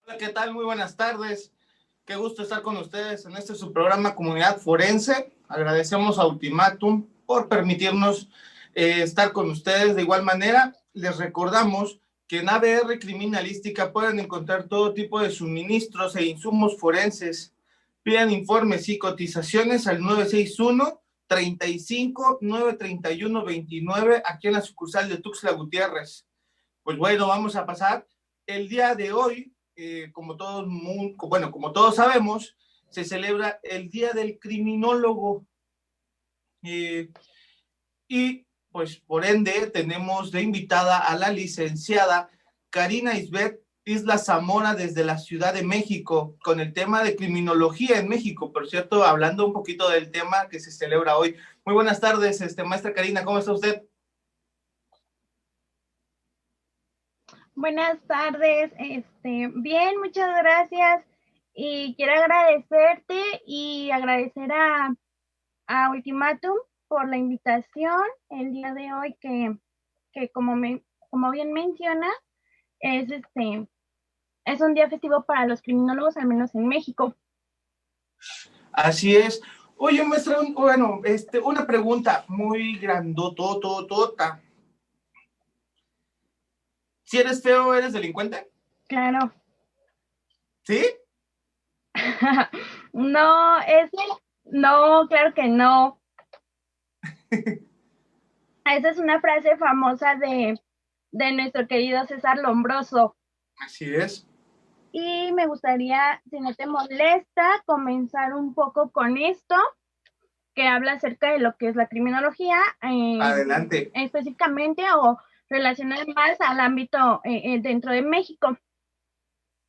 Hola, ¿qué tal? Muy buenas tardes. Qué gusto estar con ustedes en este su programa Comunidad Forense. Agradecemos a Ultimatum por permitirnos estar con ustedes. De igual manera, les recordamos que en ABR Criminalística pueden encontrar todo tipo de suministros e insumos forenses. Pidan informes y cotizaciones al 961-35-931-29 aquí en la sucursal de Tuxtla Gutiérrez. Pues bueno, vamos a pasar el día de hoy, como todos sabemos, se celebra el Día del Criminólogo. Y pues por ende tenemos de invitada a la licenciada Karina Isbeth Isla Zamora desde la Ciudad de México, con el tema de criminología en México, por cierto, hablando un poquito del tema que se celebra hoy. Muy buenas tardes, maestra Karina, ¿cómo está usted? Buenas tardes, bien, muchas gracias y quiero agradecerte y agradecer a Ultimatum por la invitación el día de hoy que como bien menciona, es es un día festivo para los criminólogos, al menos en México. Así es. Oye, maestra, una pregunta muy grandototota. ¿Si eres feo, eres delincuente? Claro. ¿Sí? No, no, claro que no. Esa es una frase famosa de nuestro querido César Lombroso. Así es. Y me gustaría, si no te molesta, comenzar un poco con esto, que habla acerca de lo que es la criminología. Adelante. Específicamente o relacionado más al ámbito dentro de México.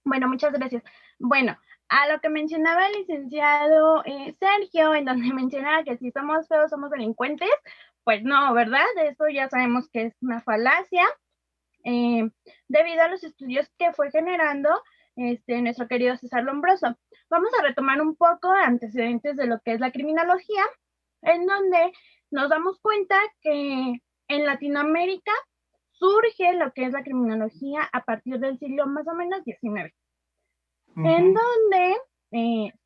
Bueno, muchas gracias. Bueno, a lo que mencionaba el licenciado Sergio, en donde mencionaba que si somos feos somos delincuentes, pues no, ¿verdad? Eso ya sabemos que es una falacia, debido a los estudios que fue generando nuestro querido César Lombroso. Vamos a retomar un poco antecedentes de lo que es la criminología, en donde nos damos cuenta que en Latinoamérica surge lo que es la criminología a partir del siglo más o menos XIX, en donde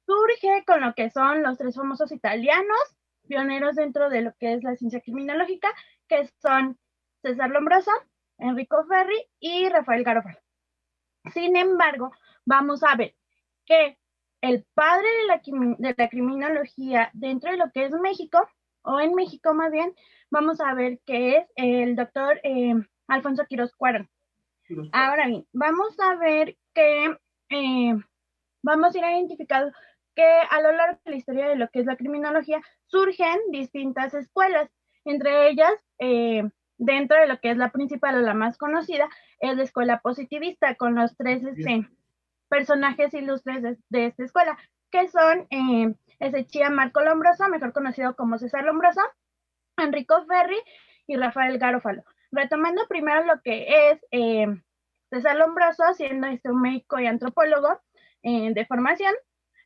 surge con lo que son los tres famosos italianos, pioneros dentro de lo que es la ciencia criminológica, que son César Lombroso, Enrico Ferri y Rafael Garofalo. Sin embargo, vamos a ver que el padre de la criminología dentro de lo que es México, o en México más bien, vamos a ver que es el doctor Alfonso Quirós Cuarón. Ahora bien, vamos a ver que vamos a ir identificando que a lo largo de la historia de lo que es la criminología surgen distintas escuelas, entre ellas, dentro de lo que es la principal o la más conocida, es la escuela positivista, con los tres personajes ilustres de esta escuela, que son Ezechía Marco Lombroso, mejor conocido como César Lombroso, Enrico Ferri y Rafael Garofalo. Retomando primero lo que es César Lombroso, siendo un médico y antropólogo de formación,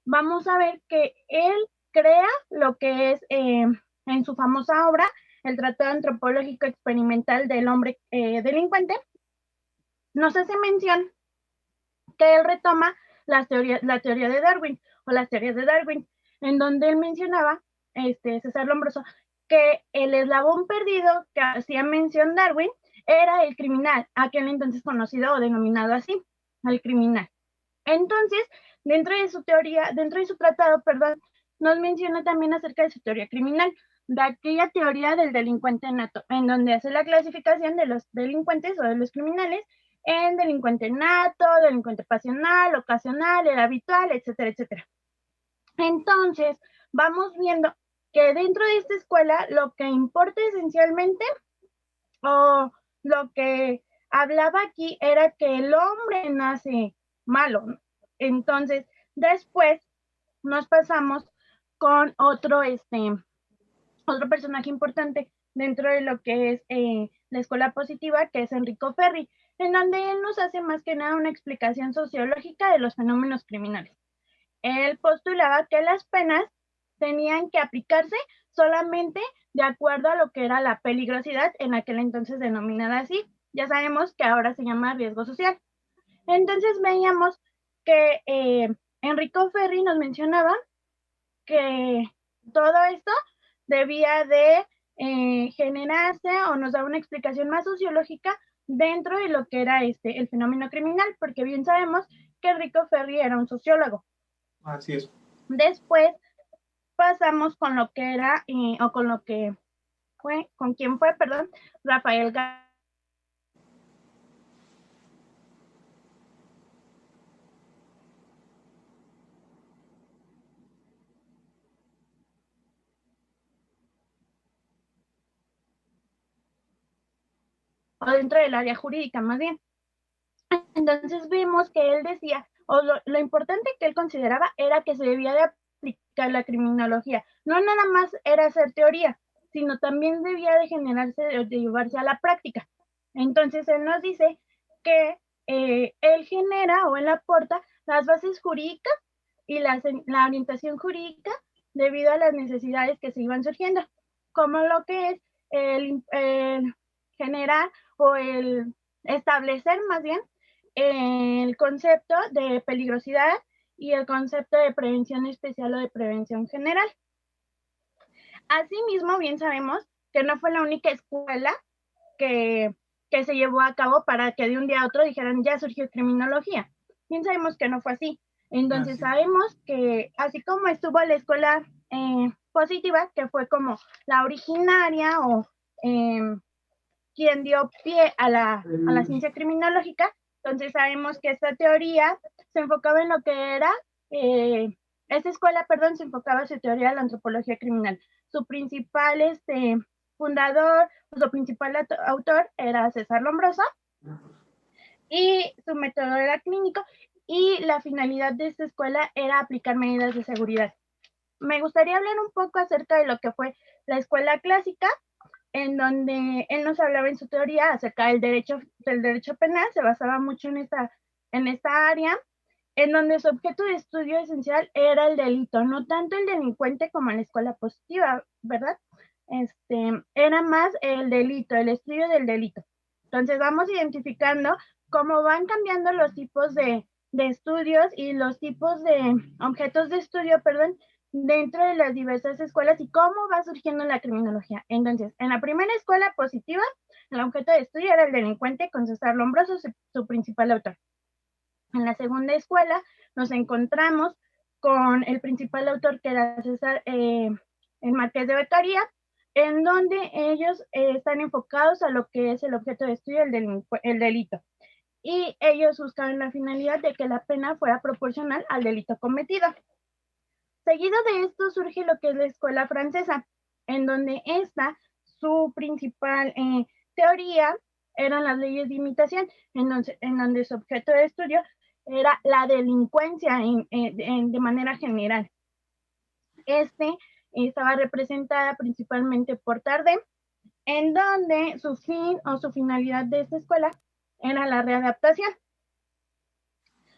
vamos a ver que él crea lo que es en su famosa obra, el Tratado Antropológico Experimental del Hombre Delincuente. Nos hace mención que él retoma la teoría de Darwin, o las teorías de Darwin, en donde él mencionaba, César Lombroso, que el eslabón perdido que hacía mención Darwin era el criminal, aquel entonces conocido o denominado así, el criminal. Entonces, dentro de su teoría, dentro de su tratado, perdón, nos menciona también acerca de su teoría criminal, de aquella teoría del delincuente nato, en donde hace la clasificación de los delincuentes o de los criminales en delincuente nato, delincuente pasional, ocasional, el habitual, etcétera, etcétera. Entonces, vamos viendo que dentro de esta escuela lo que importa esencialmente, o lo que hablaba aquí, era que el hombre nace malo. Entonces, después nos pasamos con otro personaje importante dentro de lo que es la escuela positiva, que es Enrico Ferri, en donde él nos hace más que nada una explicación sociológica de los fenómenos criminales. Él postulaba que las penas tenían que aplicarse solamente de acuerdo a lo que era la peligrosidad, en aquel entonces denominada así. Ya sabemos que ahora se llama riesgo social. Entonces veíamos que Enrico Ferri nos mencionaba que todo esto debía de generarse o nos da una explicación más sociológica dentro de lo que era el fenómeno criminal, porque bien sabemos que Enrico Ferri era un sociólogo. Así es. Después pasamos con lo que era, o con lo que fue, con quién fue, perdón, Rafael o dentro del área jurídica más bien. Entonces vimos que él decía, o lo importante que él consideraba era que se debía de aplicar la criminología. No nada más era hacer teoría, sino también debía de generarse, de llevarse a la práctica. Entonces él nos dice que él genera o él aporta las bases jurídicas y la orientación jurídica debido a las necesidades que se iban surgiendo, como lo que es el generar o el establecer más bien el concepto de peligrosidad y el concepto de prevención especial o de prevención general. Asimismo, bien sabemos que no fue la única escuela que se llevó a cabo para que de un día a otro dijeran ya surgió criminología. Bien sabemos que no fue así. Entonces sabemos que así como estuvo la escuela positiva, que fue como la originaria o quien dio pie a la ciencia criminológica, entonces sabemos que esta teoría se enfocaba en lo que era, esta escuela, perdón, se enfocaba en su teoría de la antropología criminal. Su principal fundador, su principal autor era César Lombroso, y su método era clínico, y la finalidad de esta escuela era aplicar medidas de seguridad. Me gustaría hablar un poco acerca de lo que fue la escuela clásica, en donde él nos hablaba en su teoría acerca del derecho penal, se basaba mucho en esta área, en donde su objeto de estudio esencial era el delito, no tanto el delincuente como en la escuela positiva, ¿verdad? Era más el delito, el estudio del delito. Entonces vamos identificando cómo van cambiando los tipos de estudios y los tipos de objetos de estudio, perdón, dentro de las diversas escuelas y cómo va surgiendo la criminología. Entonces, en la primera escuela positiva, el objeto de estudio era el delincuente con César Lombroso, su principal autor. En la segunda escuela nos encontramos con el principal autor que era César, el Marqués de Beccaria, en donde ellos están enfocados a lo que es el objeto de estudio, el delito. Y ellos buscaban la finalidad de que la pena fuera proporcional al delito cometido. Seguido de esto surge lo que es la escuela francesa, en donde su principal teoría eran las leyes de imitación, en donde su objeto de estudio era la delincuencia de manera general. Estaba representada principalmente por Tardé, en donde su fin o su finalidad de esta escuela era la readaptación.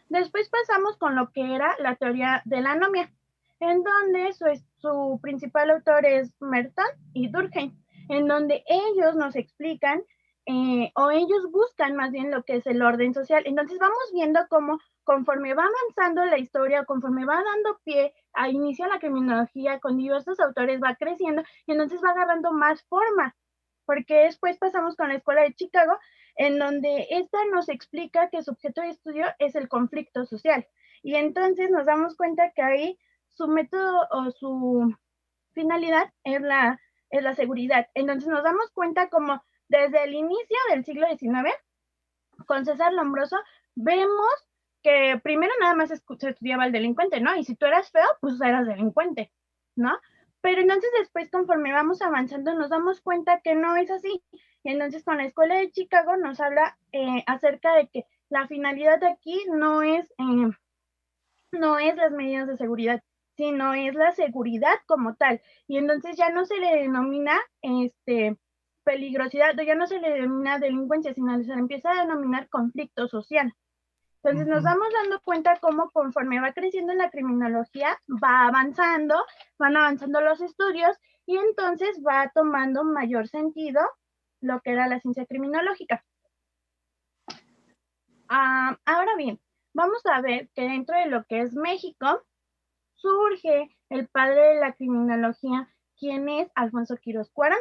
Después pasamos con lo que era la teoría de la anomia, en donde su principal autor es Merton y Durkheim, en donde ellos nos explican o ellos buscan más bien lo que es el orden social. Entonces vamos viendo cómo conforme va avanzando la historia, conforme va dando pie a inicio la criminología con diversos autores, va creciendo y entonces va agarrando más forma, porque después pasamos con la escuela de Chicago, en donde esta nos explica que su objeto de estudio es el conflicto social. Y entonces nos damos cuenta que ahí su método o su finalidad es la seguridad. Entonces nos damos cuenta como desde el inicio del siglo XIX, con César Lombroso, vemos que primero nada más se estudiaba el delincuente, ¿no? Y si tú eras feo, pues eras delincuente, ¿no? Pero entonces después, conforme vamos avanzando, nos damos cuenta que no es así. Y entonces con la Escuela de Chicago nos habla acerca de que la finalidad de aquí no es las medidas de seguridad, sino es la seguridad como tal. Y entonces ya no se le denomina peligrosidad, ya no se le denomina delincuencia, sino se le empieza a denominar conflicto social. Entonces nos vamos dando cuenta cómo conforme va creciendo la criminología, van avanzando los estudios y entonces va tomando mayor sentido lo que era la ciencia criminológica. Ahora bien, vamos a ver que dentro de lo que es México surge el padre de la criminología, quien es Alfonso Quirós Cuarón.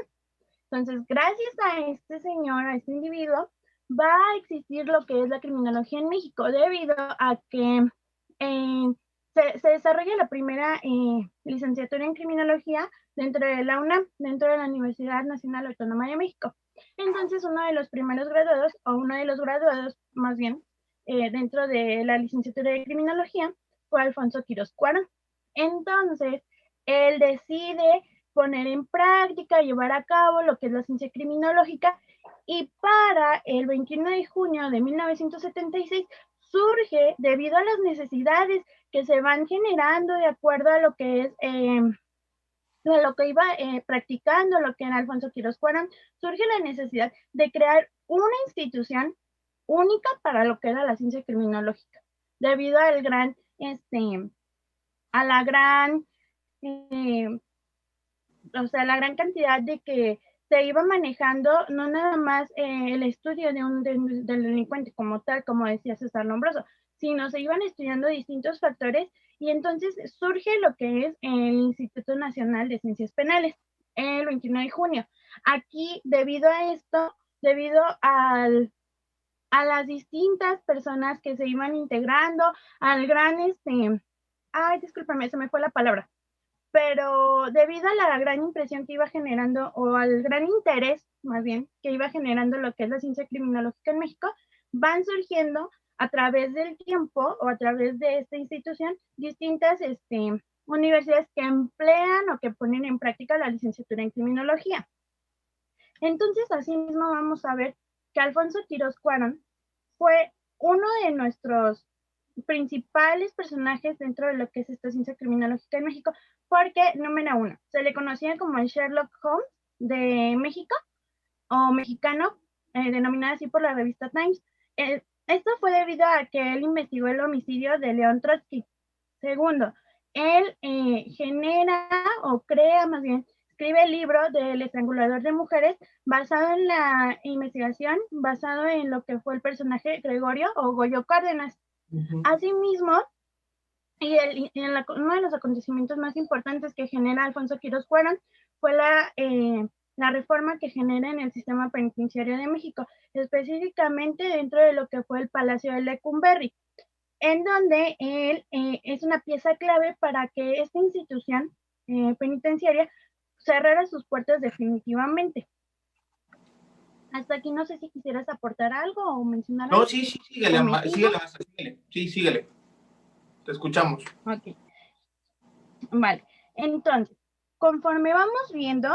Entonces, gracias a este señor, a este individuo, va a existir lo que es la criminología en México, debido a que se desarrolla la primera licenciatura en criminología dentro de la UNAM, dentro de la Universidad Nacional Autónoma de México. Entonces, uno de los primeros graduados, o uno de los graduados más bien, dentro de la licenciatura de criminología, fue Alfonso Quirós Cuarón. Entonces, él decide poner en práctica, llevar a cabo lo que es la ciencia criminológica, y para el 21 de junio de 1976 surge debido a las necesidades que se van generando de acuerdo a lo que es a lo que iba practicando, lo que era Alfonso Quirós Cuarón, surge la necesidad de crear una institución única para lo que era la ciencia criminológica, debido al gran, a la gran la gran cantidad de que se iba manejando, no nada más el estudio del delincuente como tal, como decía César Lombroso, sino se iban estudiando distintos factores, y entonces surge lo que es el Instituto Nacional de Ciencias Penales, el 21 de junio. Aquí, debido a esto, debido a las distintas personas que se iban integrando, al gran, discúlpame, se me fue la palabra, pero debido a la gran impresión que iba generando, o al gran interés, más bien, que iba generando lo que es la ciencia criminológica en México, van surgiendo a través del tiempo, o a través de esta institución, distintas universidades que emplean o que ponen en práctica la licenciatura en criminología. Entonces, asimismo, vamos a ver que Alfonso Quirós Cuarón fue uno de nuestros principales personajes dentro de lo que es esta ciencia criminológica en México, porque, número uno, se le conocía como el Sherlock Holmes de México, o mexicano, denominado así por la revista Times. Esto fue debido a que él investigó el homicidio de León Trotsky. Segundo, él genera, o crea más bien, escribe el libro del estrangulador de mujeres, basado en la investigación, basado en lo que fue el personaje Gregorio o Goyo Cárdenas. Asimismo, uno de los acontecimientos más importantes que genera Alfonso Quirós Cuarón fue la reforma que genera en el sistema penitenciario de México, específicamente dentro de lo que fue el Palacio de Lecumberri, en donde él es una pieza clave para que esta institución penitenciaria cerrara sus puertas definitivamente. Hasta aquí no sé si quisieras aportar algo o mencionar algo. No, sí, síguele, síguele. Sí, síguele. Te escuchamos. Ok. Vale. Entonces, conforme vamos viendo,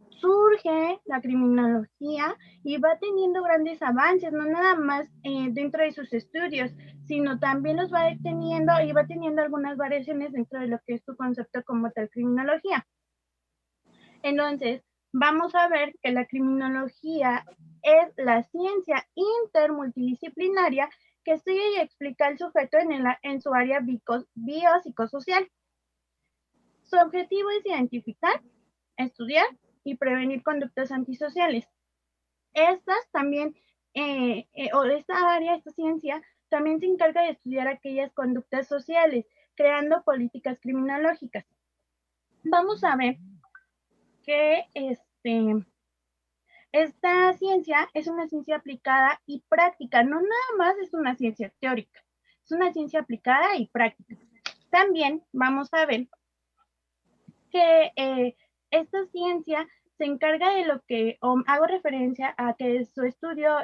surge la criminología y va teniendo grandes avances, no nada más dentro de sus estudios, sino también los va teniendo y va teniendo algunas variaciones dentro de lo que es su concepto como tal criminología. Entonces, vamos a ver que la criminología es la ciencia intermultidisciplinaria que estudia y explica el sujeto en su área biopsicosocial. Su objetivo es identificar, estudiar y prevenir conductas antisociales. Estas también, o esta área, esta ciencia, también se encarga de estudiar aquellas conductas sociales, creando políticas criminológicas. Vamos a ver que esta ciencia es una ciencia aplicada y práctica, no nada más es una ciencia teórica, es una ciencia aplicada y práctica. También vamos a ver que esta ciencia se encarga de lo que hago referencia a que su estudio,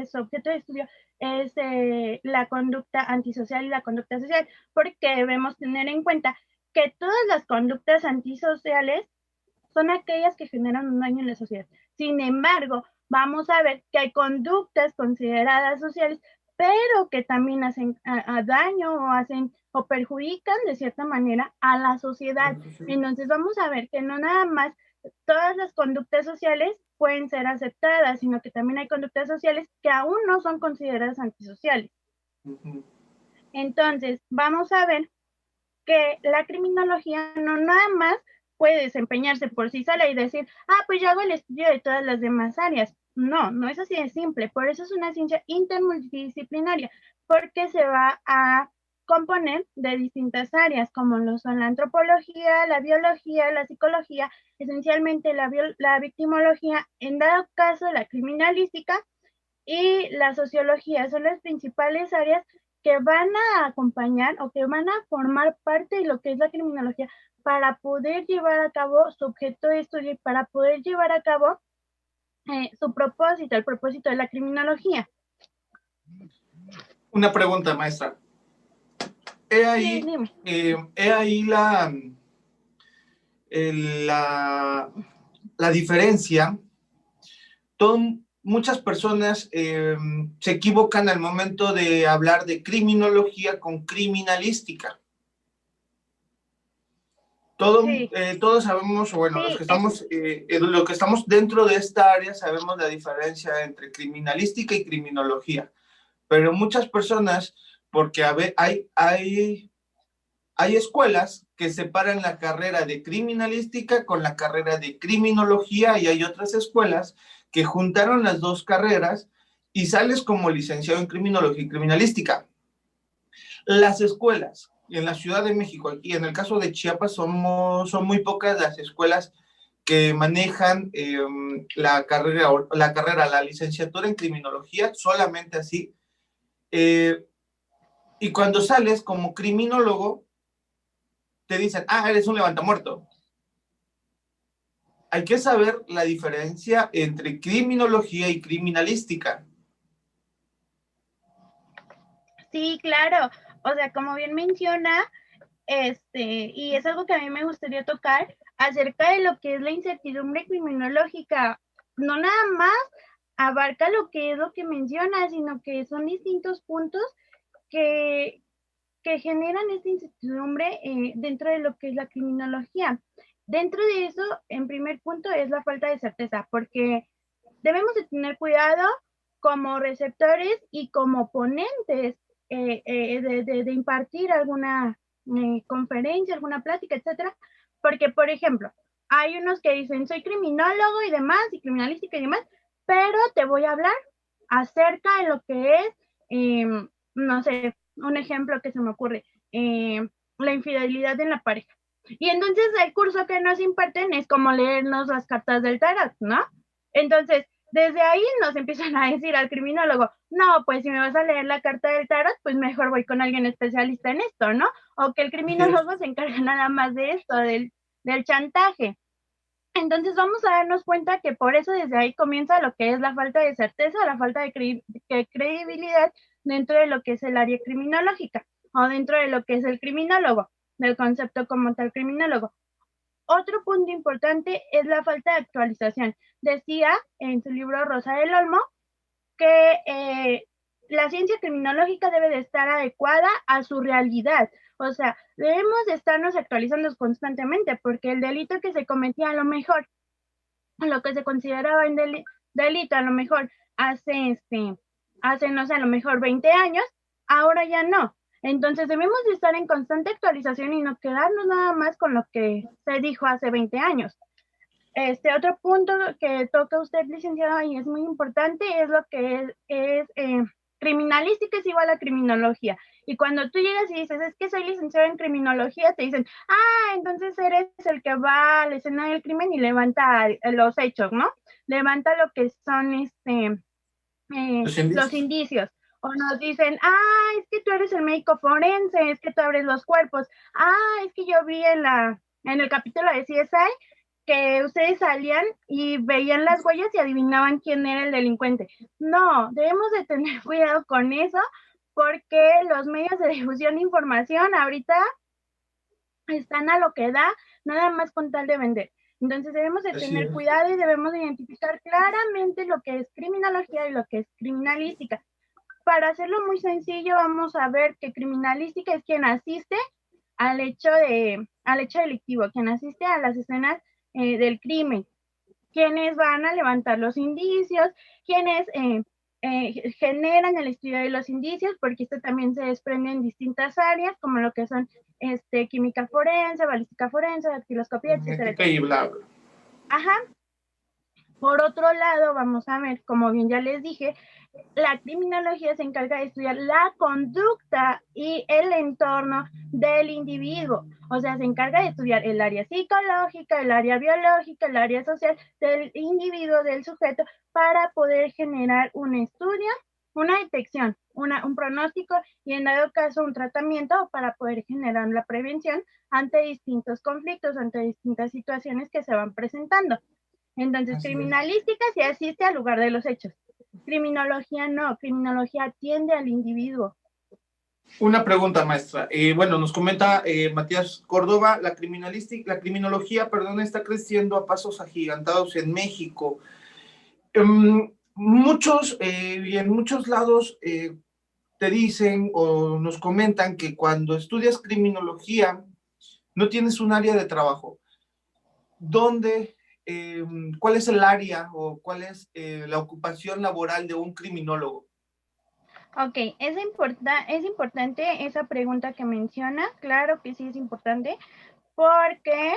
su objeto de estudio es la conducta antisocial y la conducta social, porque debemos tener en cuenta que todas las conductas antisociales son aquellas que generan un daño en la sociedad. Sin embargo, vamos a ver que hay conductas consideradas sociales, pero que también hacen daño o hacen o perjudican de cierta manera a la sociedad. Entonces vamos a ver que no nada más todas las conductas sociales pueden ser aceptadas, sino que también hay conductas sociales que aún no son consideradas antisociales. Entonces vamos a ver que la criminología no nada más puede desempeñarse por sí sola y decir, pues yo hago el estudio de todas las demás áreas. No, no es así de simple. Por eso es una ciencia intermultidisciplinaria, porque se va a componer de distintas áreas, como lo son la antropología, la biología, la psicología, esencialmente la victimología, en dado caso la criminalística y la sociología. Son las principales áreas que van a acompañar o que van a formar parte de lo que es la criminología para poder llevar a cabo su objeto de estudio y para poder llevar a cabo su propósito, el propósito de la criminología. Una pregunta, maestra. He ahí, Sí, he ahí la diferencia. Muchas personas se equivocan al momento de hablar de criminología con criminalística. Todos sabemos, bueno, los que estamos dentro de esta área sabemos la diferencia entre criminalística y criminología, pero muchas personas, porque hay escuelas que separan la carrera de criminalística con la carrera de criminología, y hay otras escuelas que juntaron las dos carreras y sales como licenciado en criminología y criminalística. Las escuelas en la Ciudad de México y en el caso de Chiapas son muy pocas las escuelas que manejan la licenciatura en criminología, solamente así. Y cuando sales como criminólogo, te dicen, eres un levantamuerto. Hay que saber la diferencia entre criminología y criminalística. Sí, claro. O sea, como bien menciona, y es algo que a mí me gustaría tocar acerca de lo que es la incertidumbre criminológica. No nada más abarca lo que es lo que menciona, sino que son distintos puntos que generan esta incertidumbre dentro de lo que es la criminología. Dentro de eso, en primer punto, es la falta de certeza, porque debemos de tener cuidado como receptores y como ponentes de impartir alguna conferencia, alguna plática, etcétera, porque, por ejemplo, hay unos que dicen, soy criminólogo y demás, y criminalística y demás, pero te voy a hablar acerca de lo que es, no sé, un ejemplo que se me ocurre, la infidelidad en la pareja. Y entonces el curso que nos imparten es como leernos las cartas del tarot, ¿no? Entonces, desde ahí nos empiezan a decir al criminólogo, no, pues si me vas a leer la carta del tarot, pues mejor voy con alguien especialista en esto, ¿no? O que el criminólogo se encarga nada más de esto, del chantaje. Entonces vamos a darnos cuenta que por eso desde ahí comienza lo que es la falta de certeza, la falta de credibilidad dentro de lo que es el área criminológica o dentro de lo que es el criminólogo, del concepto como tal criminólogo. Otro punto importante es la falta de actualización. Decía en su libro Rosa del Olmo que la ciencia criminológica debe de estar adecuada a su realidad. O sea, debemos de estarnos actualizando constantemente porque el delito que se cometía a lo mejor, lo que se consideraba un delito a lo mejor hace, no sé, a lo mejor 20 años, ahora ya no. Entonces debemos de estar en constante actualización y no quedarnos nada más con lo que se dijo hace 20 años. Otro punto que toca usted, licenciado, y es muy importante, es lo que es criminalística es igual a criminología. Y cuando tú llegas y dices, es que soy licenciado en criminología, te dicen, entonces eres el que va a la escena del crimen y levanta los hechos, ¿no? Levanta lo que son los indicios. O nos dicen, es que tú eres el médico forense, es que tú abres los cuerpos. Es que yo vi en el capítulo de CSI que ustedes salían y veían las huellas y adivinaban quién era el delincuente. No, debemos de tener cuidado con eso porque los medios de difusión de información ahorita están a lo que da, nada más con tal de vender. Entonces debemos de tener cuidado y debemos de identificar claramente lo que es criminología y lo que es criminalística. Para hacerlo muy sencillo, vamos a ver que criminalística es quien asiste al hecho delictivo, quien asiste a las escenas del crimen, quienes van a levantar los indicios, quienes generan el estudio de los indicios, porque esto también se desprende en distintas áreas, como lo que son química forense, balística forense, dactiloscopía, etcétera. Y bla, bla. Ajá. Por otro lado, vamos a ver, como bien ya les dije, la criminología se encarga de estudiar la conducta y el entorno del individuo. O sea, se encarga de estudiar el área psicológica, el área biológica, el área social del individuo, del sujeto, para poder generar un estudio, una detección, un pronóstico y en dado caso un tratamiento para poder generar la prevención ante distintos conflictos, ante distintas situaciones que se van presentando. Entonces, Así es. criminalística sí asiste al lugar de los hechos. Criminología no, criminología atiende al individuo. Una pregunta, maestra. Bueno, nos comenta Matías Córdoba, la criminología, perdón, está creciendo a pasos agigantados en México. Muchos y en muchos lados te dicen o nos comentan que cuando estudias criminología no tienes un área de trabajo. ¿Dónde, cuál es el área o cuál es la ocupación laboral de un criminólogo? Ok, es importante esa pregunta que menciona, claro que sí es importante, porque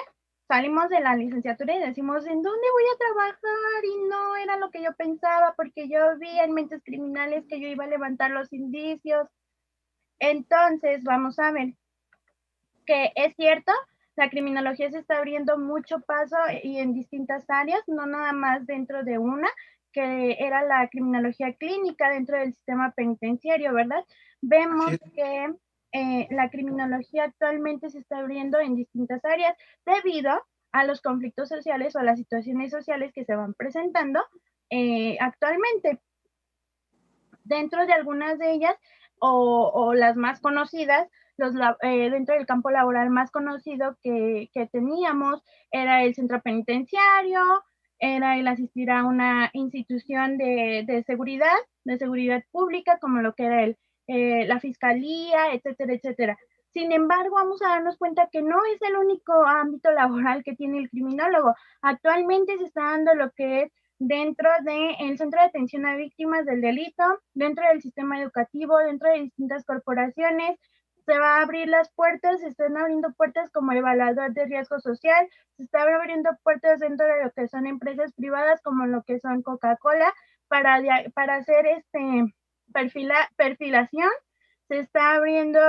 salimos de la licenciatura y decimos, ¿en dónde voy a trabajar? Y no era lo que yo pensaba, porque yo vi en mentes criminales que yo iba a levantar los indicios. Entonces, vamos a ver que es cierto, la criminología se está abriendo mucho paso y en distintas áreas, no nada más dentro de una, que era la criminología clínica dentro del sistema penitenciario, ¿verdad? Vemos que la criminología actualmente se está abriendo en distintas áreas debido a los conflictos sociales o a las situaciones sociales que se van presentando actualmente. Dentro de algunas de ellas, o las más conocidas, dentro del campo laboral más conocido que teníamos era el centro penitenciario, era el asistir a una institución de seguridad pública, como lo que era la fiscalía, etcétera, etcétera. Sin embargo, vamos a darnos cuenta que no es el único ámbito laboral que tiene el criminólogo. Actualmente se está dando lo que es dentro del Centro de Atención a Víctimas del Delito, dentro del sistema educativo, dentro de distintas corporaciones. Se va a abrir las puertas, se están abriendo puertas como evaluador de riesgo social, se están abriendo puertas dentro de lo que son empresas privadas como lo que son Coca-Cola para hacer perfilación. Se está abriendo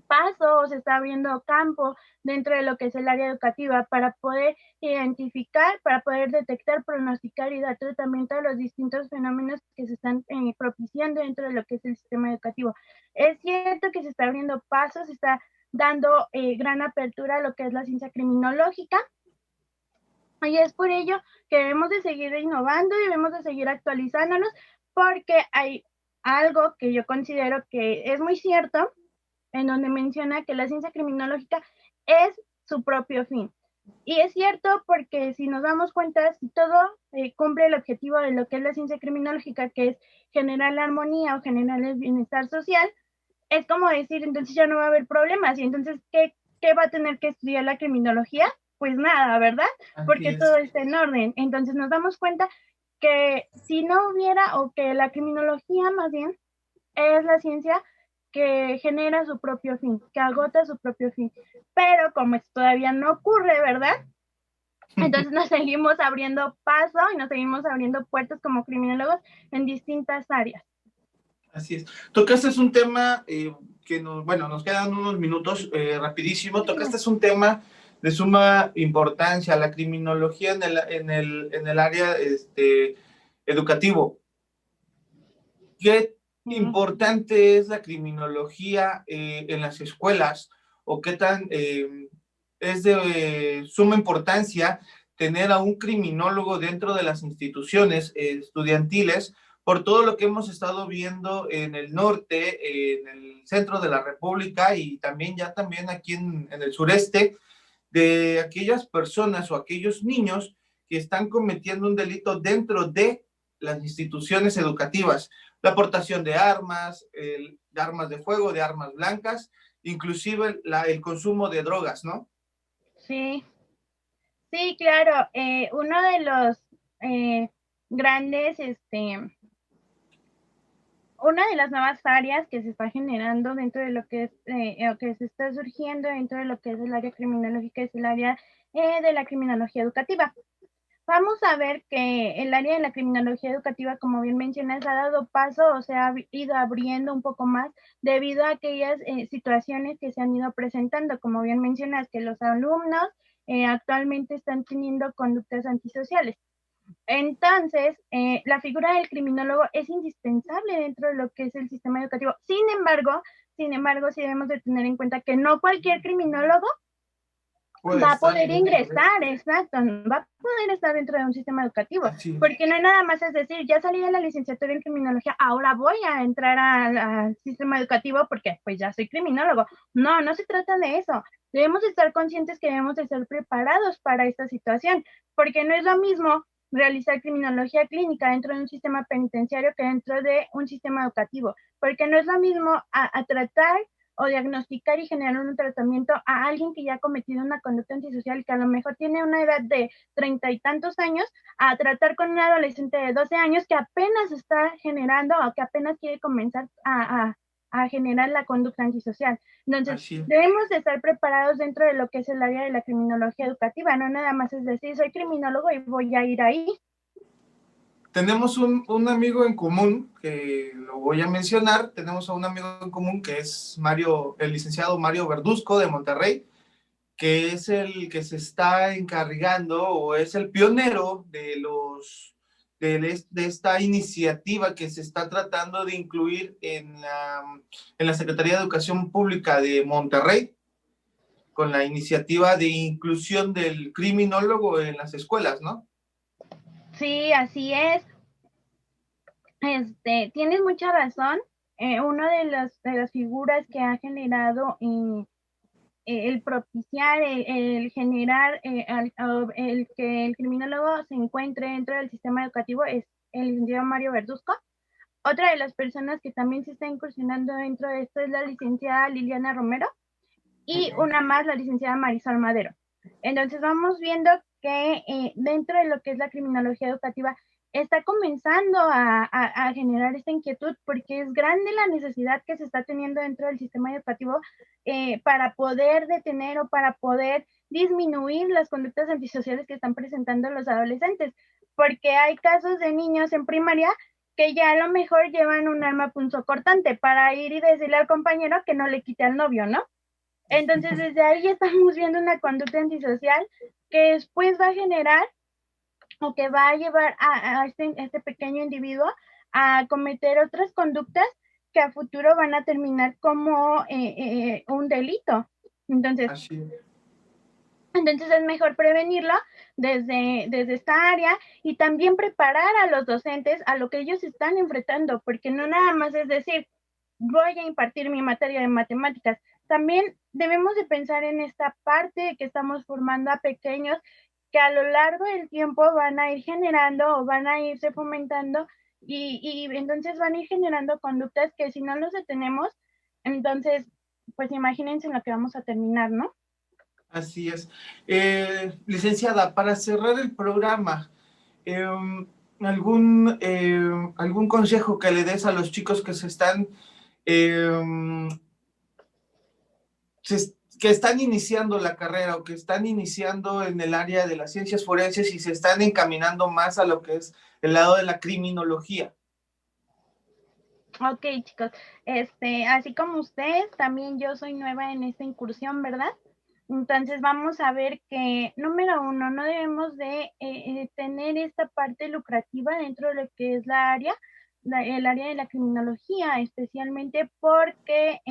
paso, se está abriendo campo dentro de lo que es el área educativa para poder identificar, para poder detectar, pronosticar y dar tratamiento a los distintos fenómenos que se están propiciando dentro de lo que es el sistema educativo. Es cierto que se está abriendo pasos, se está dando gran apertura a lo que es la ciencia criminológica, y es por ello que debemos de seguir innovando y debemos de seguir actualizándonos, porque hay algo que yo considero que es muy cierto, en donde menciona que la ciencia criminológica es su propio fin. Y es cierto porque si nos damos cuenta, si todo cumple el objetivo de lo que es la ciencia criminológica, que es generar la armonía o generar el bienestar social, es como decir, entonces ya no va a haber problemas. Y entonces, ¿qué va a tener que estudiar la criminología? Pues nada, ¿verdad? Así Porque todo es. está en orden. Entonces nos damos cuenta que si no hubiera, o que la criminología más bien es la ciencia que genera su propio fin, que agota su propio fin. Pero como esto todavía no ocurre, ¿verdad? Entonces nos seguimos abriendo paso y nos seguimos abriendo puertas como criminólogos en distintas áreas. Así es. Tocaste un tema que bueno, nos quedan unos minutos rapidísimo. Tocaste un tema de suma importancia, la criminología en el área educativo. ¿Qué importante es la criminología en las escuelas o qué tan es de suma importancia tener a un criminólogo dentro de las instituciones estudiantiles por todo lo que hemos estado viendo en el norte, en el centro de la República y también también aquí en el sureste, de aquellas personas o aquellos niños que están cometiendo un delito dentro de las instituciones educativas? La aportación de armas, de armas de fuego, de armas blancas, inclusive el consumo de drogas, ¿no? Sí, sí, claro. Uno de los grandes, una de las nuevas áreas que se está generando dentro de lo que es, que se está surgiendo dentro de lo que es el área criminológica es el área de la criminología educativa. vamos a ver que el área de la criminología educativa, como bien mencionas, ha dado paso o se ha ido abriendo un poco más debido a aquellas situaciones que se han ido presentando, como bien mencionas, que los alumnos actualmente están teniendo conductas antisociales. Entonces, la figura del criminólogo es indispensable dentro de lo que es el sistema educativo. Sin embargo, sí debemos de tener en cuenta que no cualquier criminólogo Puede va a estar poder dentro de... ingresar, exacto, va a poder estar dentro de un sistema educativo, Así es. porque no nada más es decir, ya salí de la licenciatura en criminología, ahora voy a entrar al sistema educativo porque pues ya soy criminólogo. No, no se trata de eso. Debemos estar conscientes que debemos de estar preparados para esta situación, porque no es lo mismo realizar criminología clínica dentro de un sistema penitenciario que dentro de un sistema educativo, porque no es lo mismo a tratar o diagnosticar y generar un tratamiento a alguien que ya ha cometido una conducta antisocial, que a lo mejor tiene una edad de 30 y tantos años, a tratar con un adolescente de 12 años que apenas está generando o que apenas quiere comenzar a generar la conducta antisocial. Entonces, Así es. debemos de estar preparados dentro de lo que es el área de la criminología educativa, no nada más es decir, soy criminólogo y voy a ir ahí. Tenemos un amigo en común, que lo voy a mencionar. Tenemos a un amigo en común que es Mario, el licenciado Mario Verduzco de Monterrey, que es el que se está encargando o es el pionero de de esta iniciativa que se está tratando de incluir en la Secretaría de Educación Pública de Monterrey, con la iniciativa de inclusión del criminólogo en las escuelas, ¿no? Sí, así es. Tienes mucha razón. Una de las figuras que ha generado el propiciar, el generar, el que el criminólogo se encuentre dentro del sistema educativo es el licenciado Mario Verduzco. Otra de las personas que también se está incursionando dentro de esto es la licenciada Liliana Romero y una más, la licenciada Marisol Madero. Entonces vamos viendo que dentro de lo que es la criminología educativa está comenzando a generar esta inquietud porque es grande la necesidad que se está teniendo dentro del sistema educativo para poder detener o para poder disminuir las conductas antisociales que están presentando los adolescentes, porque hay casos de niños en primaria que ya a lo mejor llevan un arma punzocortante para ir y decirle al compañero que no le quite al novio, ¿no? Entonces, desde ahí estamos viendo una conducta antisocial que después va a generar o que va a llevar a este pequeño individuo a cometer otras conductas que a futuro van a terminar como un delito. Entonces, Así es. entonces es mejor prevenirlo desde esta área y también preparar a los docentes a lo que ellos están enfrentando, porque no nada más es decir, voy a impartir mi materia de matemáticas. También debemos de pensar en esta parte que estamos formando a pequeños que a lo largo del tiempo van a ir generando o van a irse fomentando y entonces van a ir generando conductas que si no los detenemos, entonces, pues imagínense en lo que vamos a terminar, ¿no? Así es. Licenciada, para cerrar el programa, eh, ¿algún consejo que le des a los chicos que eh, que están iniciando la carrera o que están iniciando en el área de las ciencias forenses y se están encaminando más a lo que es el lado de la criminología? Ok, chicos, así como ustedes, también yo soy nueva en esta incursión, ¿verdad? Entonces vamos a ver que, número uno, no debemos de tener esta parte lucrativa dentro de lo que es el área de la criminología, especialmente porque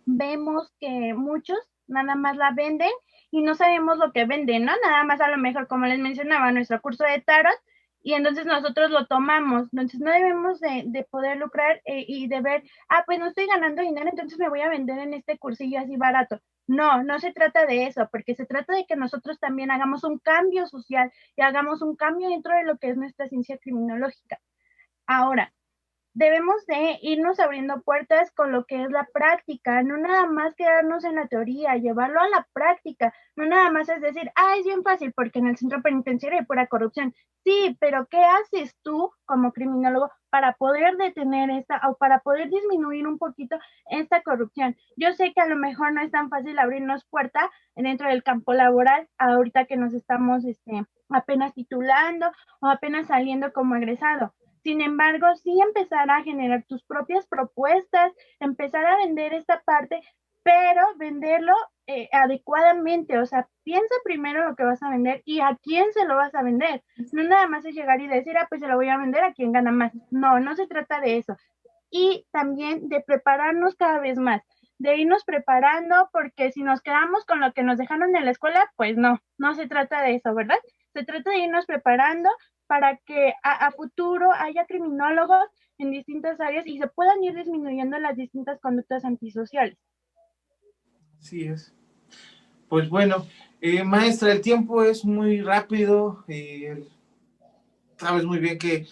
vemos que muchos nada más la venden y no sabemos lo que venden, ¿no? Nada más a lo mejor, como les mencionaba, nuestro curso de tarot y entonces nosotros lo tomamos. Entonces no debemos de poder lucrar y de ver, pues no estoy ganando dinero, entonces me voy a vender en este cursillo así barato. No, no se trata de eso, porque se trata de que nosotros también hagamos un cambio social y hagamos un cambio dentro de lo que es nuestra ciencia criminológica. Ahora, debemos de irnos abriendo puertas con lo que es la práctica, no nada más quedarnos en la teoría, llevarlo a la práctica, no nada más es decir, es bien fácil porque en el centro penitenciario hay pura corrupción. Sí, pero ¿qué haces tú como criminólogo para poder detener esta o para poder disminuir un poquito esta corrupción? Yo sé que a lo mejor no es tan fácil abrirnos puerta dentro del campo laboral, ahorita que nos estamos apenas titulando o apenas saliendo como egresado. Sin embargo, sí empezar a generar tus propias propuestas, empezar a vender esta parte, pero venderlo adecuadamente. O sea, piensa primero lo que vas a vender y a quién se lo vas a vender. No nada más es llegar y decir, pues se lo voy a vender a quien gana más. No, no se trata de eso. Y también de prepararnos cada vez más, de irnos preparando, porque si nos quedamos con lo que nos dejaron en la escuela, pues no, no se trata de eso, ¿verdad? Se trata de irnos preparando para que a futuro haya criminólogos en distintas áreas y se puedan ir disminuyendo las distintas conductas antisociales. Así es. Pues bueno, maestra, el tiempo es muy rápido. Sabes muy bien que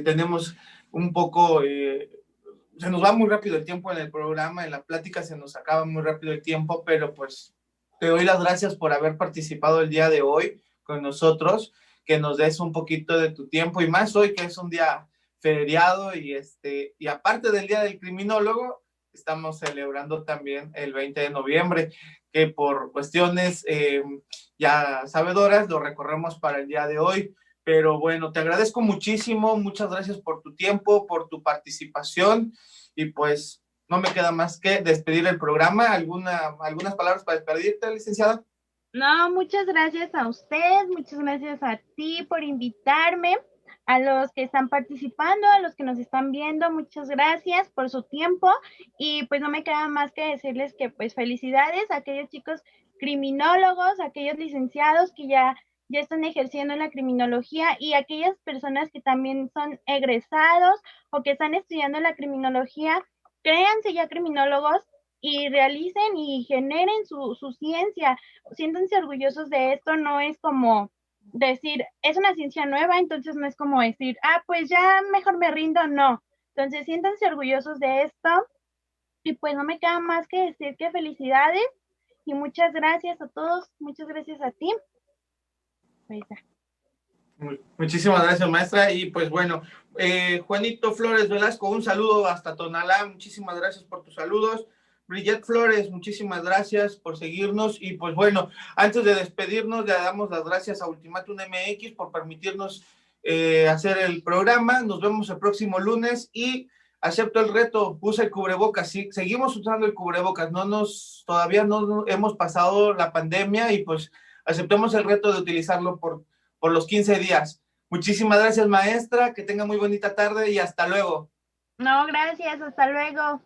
tenemos un poco, se nos va muy rápido el tiempo en el programa, en la plática se nos acaba muy rápido el tiempo, pero pues te doy las gracias por haber participado el día de hoy con nosotros, que nos des un poquito de tu tiempo y más hoy que es un día feriado y aparte del Día del Criminólogo, estamos celebrando también el 20 de noviembre, que por cuestiones ya sabedoras lo recorremos para el día de hoy. Pero bueno, te agradezco muchísimo, muchas gracias por tu tiempo, por tu participación y pues no me queda más que despedir el programa. ¿Algunas palabras para despedirte, licenciada? No, muchas gracias a usted, muchas gracias a ti por invitarme, a los que están participando, a los que nos están viendo, muchas gracias por su tiempo y pues no me queda más que decirles que pues felicidades a aquellos chicos criminólogos, a aquellos licenciados que ya están ejerciendo la criminología y aquellas personas que también son egresados o que están estudiando la criminología, créanse ya criminólogos y realicen y generen su ciencia, siéntanse orgullosos de esto, no es como decir, es una ciencia nueva, entonces no es como decir, pues ya mejor me rindo, no. Entonces siéntanse orgullosos de esto y pues no me queda más que decir que felicidades y muchas gracias a todos, muchas gracias a ti. Ahí está. Muchísimas gracias, maestra. Y pues bueno, Juanito Flores Velasco, un saludo hasta Tonalá. Muchísimas gracias por tus saludos. Brillet Flores, muchísimas gracias por seguirnos. Y pues bueno, antes de despedirnos, le damos las gracias a Ultimatum MX por permitirnos hacer el programa. Nos vemos el próximo lunes y acepto el reto, usa el cubrebocas. Sí, seguimos usando el cubrebocas. Todavía no hemos pasado la pandemia y pues aceptamos el reto de utilizarlo por los 15 días. Muchísimas gracias, maestra, que tenga muy bonita tarde y hasta luego. No, gracias, hasta luego.